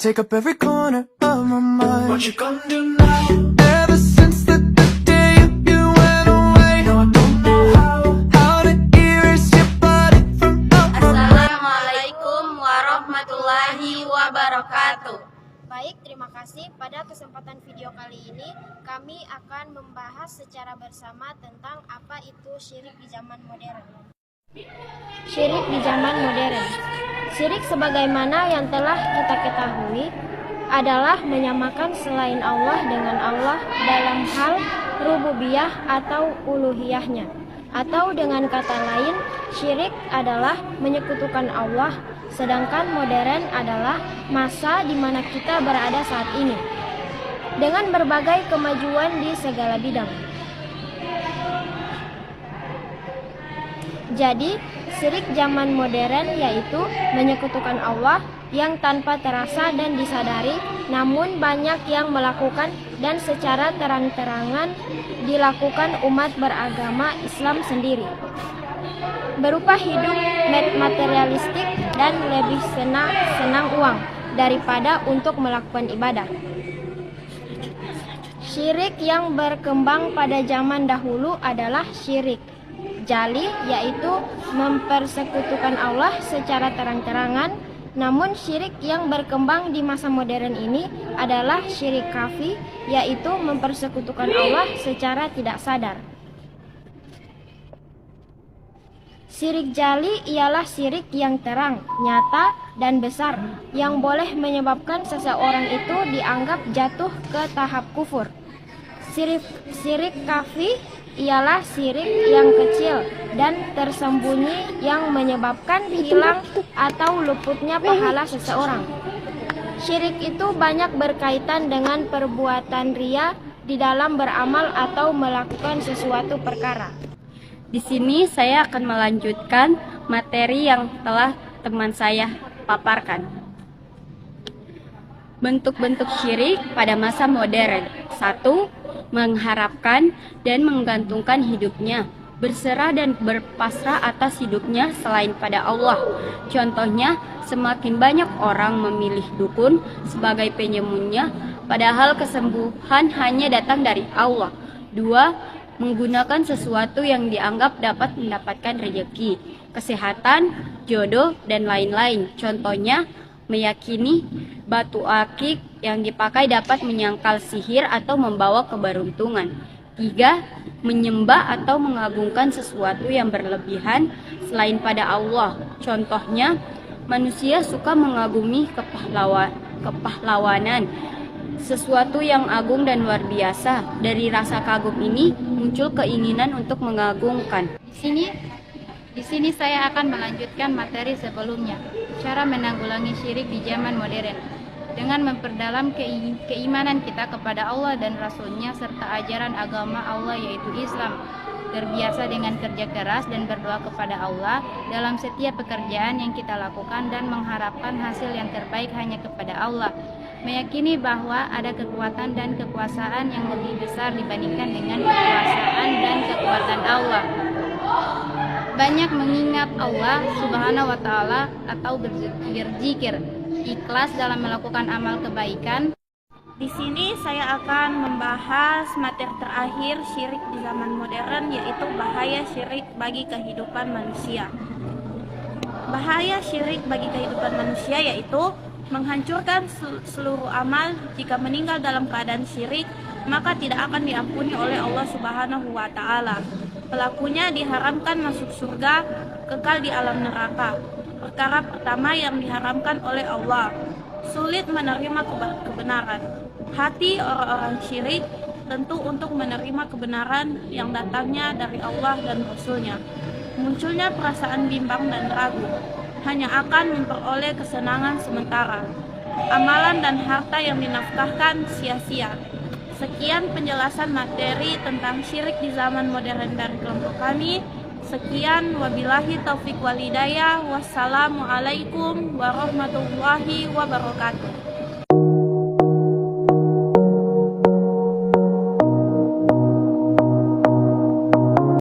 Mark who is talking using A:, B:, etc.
A: take up every corner of my mind. What you gonna do now? Ever since the day you went away, no, I don't know how to erase your body from out my mind.
B: Assalamualaikum warahmatullahi wabarakatuh.
C: Baik, terima kasih. Pada kesempatan video kali ini, kami akan membahas secara bersama tentang apa itu syirik di zaman modern. Syirik di zaman modern. Syirik sebagaimana yang telah kita ketahui adalah menyamakan selain Allah dengan Allah dalam hal rububiyah atau uluhiyahnya. Atau dengan kata lain, syirik adalah menyekutukan Allah, sedangkan modern adalah masa di mana kita berada saat ini, dengan berbagai kemajuan di segala bidang. Jadi, syirik zaman modern yaitu menyekutukan Allah yang tanpa terasa dan disadari, namun banyak yang melakukan dan secara terang-terangan dilakukan umat beragama Islam sendiri, berupa hidup materialistik dan lebih senang uang daripada untuk melakukan ibadah. Syirik yang berkembang pada zaman dahulu adalah syirik jali, yaitu mempersekutukan Allah secara terang-terangan. Namun syirik yang berkembang di masa modern ini adalah syirik khafi, yaitu mempersekutukan Allah secara tidak sadar. Syirik jali ialah syirik yang terang, nyata, dan besar, yang boleh menyebabkan seseorang itu dianggap jatuh ke tahap kufur. Syirik khafi ialah syirik yang kecil dan tersembunyi yang menyebabkan hilang atau luputnya pahala seseorang. Syirik itu banyak berkaitan dengan perbuatan riya di dalam beramal atau melakukan sesuatu perkara.
B: Di sini saya akan melanjutkan materi yang telah teman saya paparkan. Bentuk-bentuk syirik pada masa modern. 1. Mengharapkan dan menggantungkan hidupnya, berserah dan berpasrah atas hidupnya selain pada Allah. Contohnya, semakin banyak orang memilih dukun sebagai penyembuhnya, padahal kesembuhan hanya datang dari Allah. 2. Menggunakan sesuatu yang dianggap dapat mendapatkan rezeki, kesehatan, jodoh, dan lain-lain. Contohnya, meyakini batu akik yang dipakai dapat menyangkal sihir atau membawa keberuntungan. 3. Menyembah atau mengagungkan sesuatu yang berlebihan selain pada Allah. Contohnya, manusia suka mengagumi kepahlawanan, sesuatu yang agung dan luar biasa. Dari rasa kagum ini muncul keinginan untuk mengagungkan.
D: Di sini saya akan melanjutkan materi sebelumnya, cara menanggulangi syirik di zaman modern, dengan memperdalam keimanan kita kepada Allah dan Rasul-Nya serta ajaran agama Allah yaitu Islam, terbiasa dengan kerja keras dan berdoa kepada Allah dalam setiap pekerjaan yang kita lakukan dan mengharapkan hasil yang terbaik hanya kepada Allah, meyakini bahwa ada kekuatan dan kekuasaan yang lebih besar dibandingkan dengan kekuasaan dan kekuatan Allah. Banyak mengingat Allah Subhanahu wa Ta'ala atau berzikir, ikhlas dalam melakukan amal kebaikan.
E: Di sini saya akan membahas materi terakhir syirik di zaman modern, yaitu bahaya syirik bagi kehidupan manusia. Bahaya syirik bagi kehidupan manusia yaitu menghancurkan seluruh amal. Jika meninggal dalam keadaan syirik, maka tidak akan diampuni oleh Allah Subhanahu wa Ta'ala. Pelakunya diharamkan masuk surga, kekal di alam neraka. Perkara pertama yang diharamkan oleh Allah, sulit menerima kebenaran. Hati orang-orang syirik tentu untuk menerima kebenaran yang datangnya dari Allah dan Rasul-Nya. Munculnya perasaan bimbang dan ragu, hanya akan memperoleh kesenangan sementara. Amalan dan harta yang dinafkahkan sia-sia. Sekian penjelasan materi tentang syirik di zaman modern dari kelompok kami. Sekian, wabillahi taufiq wal hidayah. Wassalamualaikum warahmatullahi wabarakatuh.